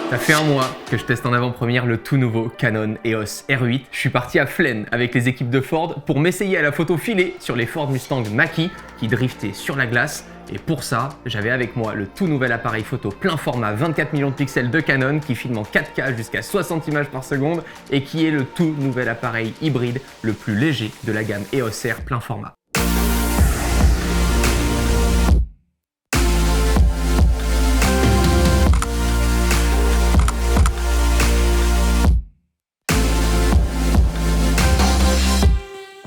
Ça fait un mois que je teste en avant-première le tout nouveau Canon EOS R8. Je suis parti à Flaine avec les équipes de Ford pour m'essayer à la photo filée sur les Ford Mustang Mach-E qui driftaient sur la glace. Et pour ça, j'avais avec moi le tout nouvel appareil photo plein format 24 millions de pixels de Canon qui filme en 4K jusqu'à 60 images par seconde et qui est le tout nouvel appareil hybride le plus léger de la gamme EOS R plein format.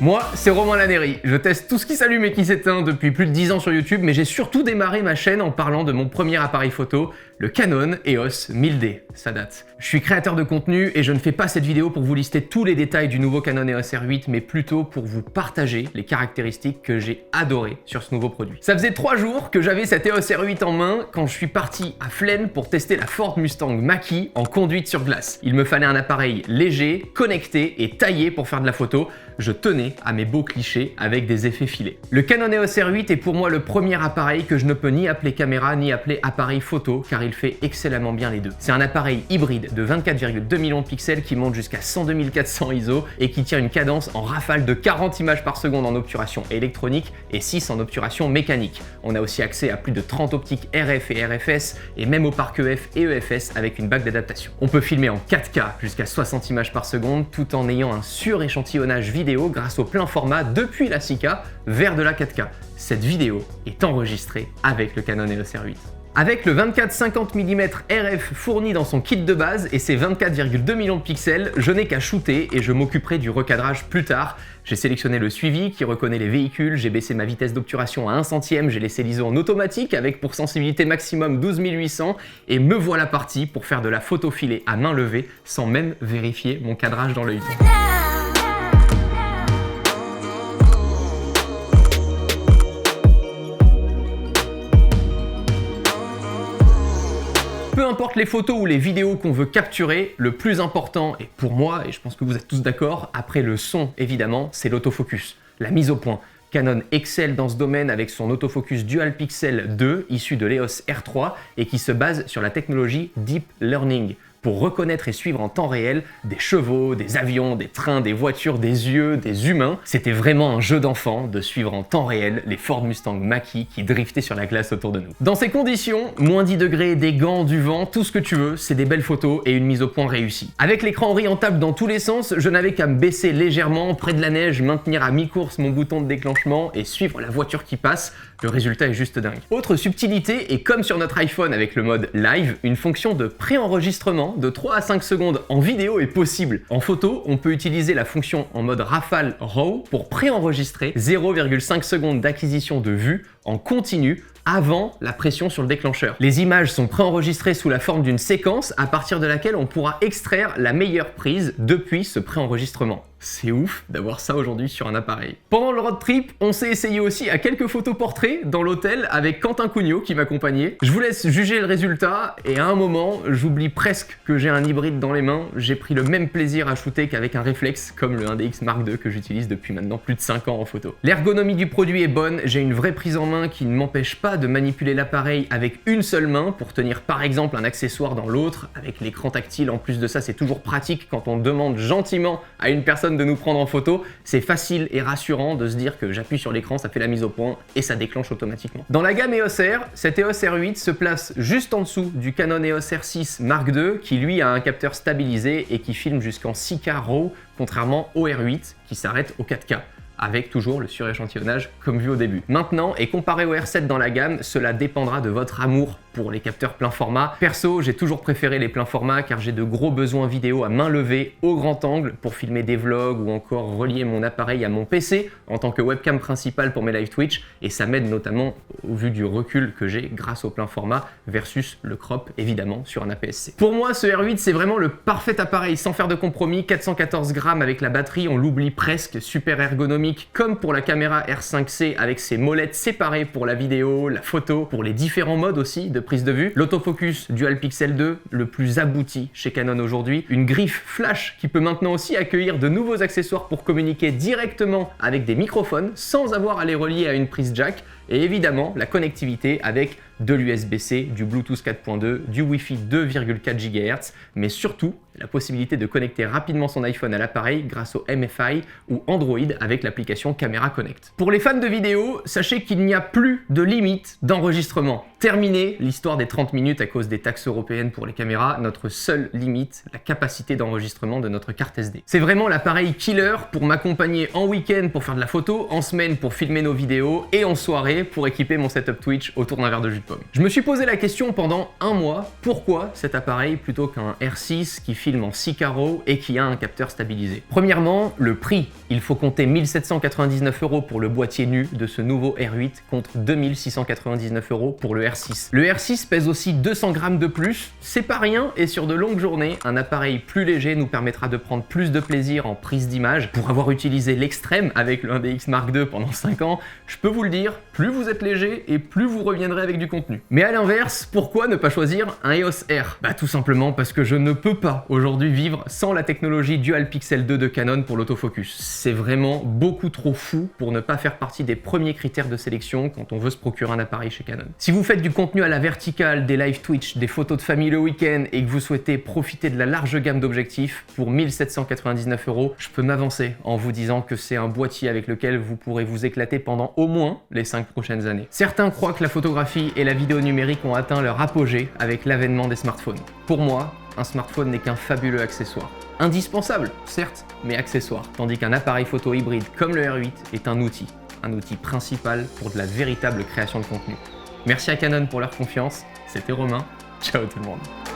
Moi, c'est Romain Lannéry. Je teste tout ce qui s'allume et qui s'éteint depuis plus de 10 ans sur YouTube, mais j'ai surtout démarré ma chaîne en parlant de mon premier appareil photo, le Canon EOS 1000D. Ça date. Je suis créateur de contenu et je ne fais pas cette vidéo pour vous lister tous les détails du nouveau Canon EOS R8, mais plutôt pour vous partager les caractéristiques que j'ai adorées sur ce nouveau produit. Ça faisait 3 jours que j'avais cet EOS R8 en main quand je suis parti à Flaine pour tester la Ford Mustang Mach-E en conduite sur glace. Il me fallait un appareil léger, connecté et taillé pour faire de la photo. Je tenais à mes beaux clichés avec des effets filés. Le Canon EOS R8 est pour moi le premier appareil que je ne peux ni appeler caméra ni appeler appareil photo car il fait excellemment bien les deux. C'est un appareil hybride de 24,2 millions de pixels qui monte jusqu'à 102 400 ISO et qui tient une cadence en rafale de 40 images par seconde en obturation électronique et 6 en obturation mécanique. On a aussi accès à plus de 30 optiques RF et RFS et même au parc EF et EFS avec une bague d'adaptation. On peut filmer en 4K jusqu'à 60 images par seconde tout en ayant un suréchantillonnage vidéo grâce au plein format depuis la 6K vers de la 4K. Cette vidéo est enregistrée avec le Canon EOS R8. Avec le 24-50 mm RF fourni dans son kit de base et ses 24,2 millions de pixels, je n'ai qu'à shooter et je m'occuperai du recadrage plus tard. J'ai sélectionné le suivi qui reconnaît les véhicules, j'ai baissé ma vitesse d'obturation à 1 centième, j'ai laissé l'ISO en automatique avec pour sensibilité maximum 12800 et me voilà parti pour faire de la photo filée à main levée sans même vérifier mon cadrage dans l'œil. Peu importe les photos ou les vidéos qu'on veut capturer, le plus important, et pour moi, et je pense que vous êtes tous d'accord, après le son évidemment, c'est l'autofocus, la mise au point. Canon excelle dans ce domaine avec son autofocus Dual Pixel 2 issu de l'EOS R3 et qui se base sur la technologie Deep Learning pour reconnaître et suivre en temps réel des chevaux, des avions, des trains, des voitures, des yeux, des humains. C'était vraiment un jeu d'enfant de suivre en temps réel les Ford Mustang Mach-E qui driftaient sur la glace autour de nous. Dans ces conditions, moins 10 degrés, des gants, du vent, tout ce que tu veux, c'est des belles photos et une mise au point réussie. Avec l'écran orientable dans tous les sens, je n'avais qu'à me baisser légèrement près de la neige, maintenir à mi-course mon bouton de déclenchement et suivre la voiture qui passe. Le résultat est juste dingue. Autre subtilité, et comme sur notre iPhone avec le mode Live, une fonction de préenregistrement de 3 à 5 secondes en vidéo est possible. En photo, on peut utiliser la fonction en mode rafale RAW pour préenregistrer 0,5 secondes d'acquisition de vue en continu avant la pression sur le déclencheur. Les images sont préenregistrées sous la forme d'une séquence à partir de laquelle on pourra extraire la meilleure prise depuis ce préenregistrement. C'est ouf d'avoir ça aujourd'hui sur un appareil. Pendant le road trip, on s'est essayé aussi à quelques photos portraits dans l'hôtel avec Quentin Cugnot qui m'accompagnait. Je vous laisse juger le résultat et à un moment, j'oublie presque que j'ai un hybride dans les mains. J'ai pris le même plaisir à shooter qu'avec un réflexe comme le 1DX Mark II que j'utilise depuis maintenant plus de 5 ans en photo. L'ergonomie du produit est bonne, j'ai une vraie prise en main qui ne m'empêche pas de manipuler l'appareil avec une seule main pour tenir par exemple un accessoire dans l'autre avec l'écran tactile. En plus de ça, c'est toujours pratique quand on demande gentiment à une personne de nous prendre en photo. C'est facile et rassurant de se dire que j'appuie sur l'écran, ça fait la mise au point et ça déclenche automatiquement. Dans la gamme EOS R, cet EOS R8 se place juste en dessous du Canon EOS R6 Mark II qui lui a un capteur stabilisé et qui filme jusqu'en 6K RAW contrairement au R8 qui s'arrête au 4K. Avec toujours le suréchantillonnage comme vu au début. Maintenant, et comparé au R7 dans la gamme, cela dépendra de votre amour pour les capteurs plein format. Perso, j'ai toujours préféré les pleins formats car j'ai de gros besoins vidéo à main levée au grand angle pour filmer des vlogs ou encore relier mon appareil à mon PC en tant que webcam principale pour mes live Twitch et ça m'aide notamment au vu du recul que j'ai grâce au plein format versus le crop évidemment sur un APS-C. Pour moi, ce R8 c'est vraiment le parfait appareil sans faire de compromis, 414 grammes avec la batterie, on l'oublie presque, super ergonomique comme pour la caméra R5C avec ses molettes séparées pour la vidéo, la photo, pour les différents modes aussi de prise de vue, l'autofocus Dual Pixel 2, le plus abouti chez Canon aujourd'hui, une griffe flash qui peut maintenant aussi accueillir de nouveaux accessoires pour communiquer directement avec des microphones sans avoir à les relier à une prise jack, et évidemment la connectivité avec de l'USB-C, du Bluetooth 4.2, du Wi-Fi 2,4 GHz, mais surtout la possibilité de connecter rapidement son iPhone à l'appareil grâce au MFI ou Android avec l'application Camera Connect. Pour les fans de vidéo, sachez qu'il n'y a plus de limite d'enregistrement. Terminé l'histoire des 30 minutes à cause des taxes européennes pour les caméras, notre seule limite, la capacité d'enregistrement de notre carte SD. C'est vraiment l'appareil killer pour m'accompagner en week-end pour faire de la photo, en semaine pour filmer nos vidéos et en soirée pour équiper mon setup Twitch autour d'un verre de jus de pomme. Je me suis posé la question pendant un mois, pourquoi cet appareil plutôt qu'un R6 qui filme en 6 carreaux et qui a un capteur stabilisé? Premièrement, le prix. Il faut compter 1799 € pour le boîtier nu de ce nouveau R8 contre 2699 € pour le R6. Le R6 pèse aussi 200 grammes de plus, c'est pas rien, et sur de longues journées, un appareil plus léger nous permettra de prendre plus de plaisir en prise d'image. Pour avoir utilisé l'extrême avec le 1DX Mark II pendant 5 ans, je peux vous le dire, plus vous êtes léger et plus vous reviendrez avec du contenu. Mais à l'inverse, pourquoi ne pas choisir un EOS R? Bah tout simplement parce que je ne peux pas aujourd'hui vivre sans la technologie Dual Pixel 2 de Canon pour l'autofocus. C'est vraiment beaucoup trop fou pour ne pas faire partie des premiers critères de sélection quand on veut se procurer un appareil chez Canon. Si vous faites du contenu à la verticale, des live Twitch, des photos de famille le week-end et que vous souhaitez profiter de la large gamme d'objectifs, pour 1799 €, je peux m'avancer en vous disant que c'est un boîtier avec lequel vous pourrez vous éclater pendant au moins les 5 prochaines années. Certains croient que la photographie et la vidéo numérique ont atteint leur apogée avec l'avènement des smartphones. Pour moi, un smartphone n'est qu'un fabuleux accessoire. Indispensable, certes, mais accessoire. Tandis qu'un appareil photo hybride comme le R8 est un outil principal pour de la véritable création de contenu. Merci à Canon pour leur confiance, c'était Romain, ciao tout le monde.